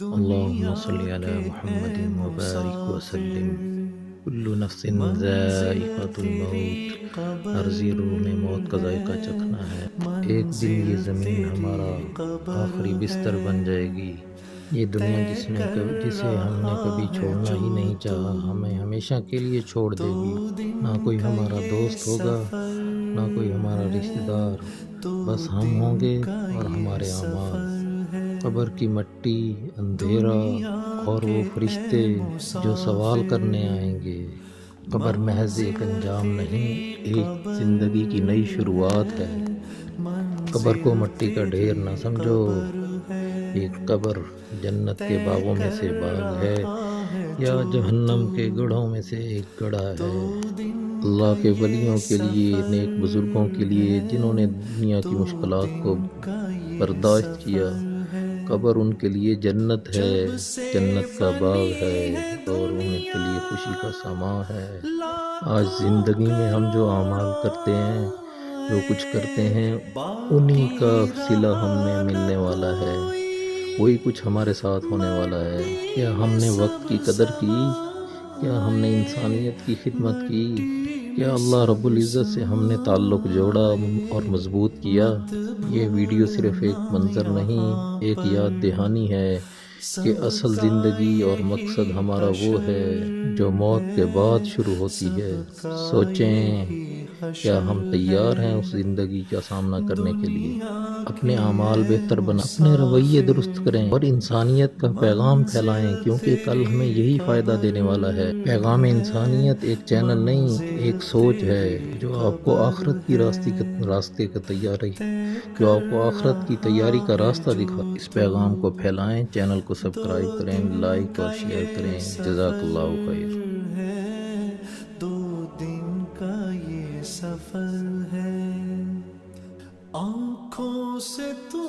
اللهم صل على محمد وبارك وسلم کل نفس ذائقۃ الموت، ہر زی روح نے موت کا ذائقہ چکھنا ہے۔ ایک دن یہ زمین ہمارا آخری بستر بن جائے گی۔ یہ دنیا جسے ہم نے کبھی چھوڑنا ہی نہیں چاہا ہمیں ہمیشہ کے لیے چھوڑ دے گی۔ نہ کوئی ہمارا دوست ہوگا، نہ کوئی ہمارا رشتہ دار، بس ہم ہوں گے اور ہمارے اعمال۔ قبر کی مٹی، اندھیرا اور وہ فرشتے جو سوال کرنے آئیں گے۔ قبر محض ایک انجام نہیں، ایک زندگی کی نئی شروعات ہے۔ قبر کو مٹی کا ڈھیر نہ سمجھو، ایک قبر جنت کے باغوں میں سے باغ ہے یا جہنم کے گڑھوں میں سے ایک گڑھا ہے۔ اللہ کے ولیوں کے لیے، نیک بزرگوں کے لیے جنہوں نے دنیا کی مشکلات کو برداشت کیا، قبر ان کے لیے جنت ہے، جنت کا باغ ہے اور ان کے لیے خوشی کا سامان ہے۔ آج زندگی میں ہم جو اعمال کرتے ہیں، جو کچھ کرتے ہیں، انہی کا صلہ ہمیں ملنے والا ہے، وہی کچھ ہمارے ساتھ ہونے والا ہے۔ کیا ہم نے وقت کی قدر کی؟ کیا ہم نے انسانیت کی خدمت کی؟ کیا اللہ رب العزت سے ہم نے تعلق جوڑا اور مضبوط کیا؟ یہ ویڈیو صرف ایک منظر نہیں، ایک یاد دہانی ہے کہ اصل زندگی اور مقصد ہمارا وہ ہے جو موت کے بعد شروع ہوتی ہے۔ سوچیں، کیا ہم تیار ہیں اس زندگی کا سامنا کرنے کے لیے؟ اپنے اعمال بہتر بنائیں، اپنے رویے درست کریں اور انسانیت کا پیغام پھیلائیں، کیونکہ کل ہمیں یہی فائدہ دینے والا ہے۔ پیغام انسانیت ایک چینل نہیں، ایک سوچ ہے جو آپ کو آخرت کی راستے کا تیاری کا راستہ دکھا۔ اس پیغام کو پھیلائیں، چینل کو سبسکرائب کریں، لائک اور شیئر کریں۔ جزاک اللہ خیر۔ دو دن کا یہ سفر ہے، آنکھوں سے تو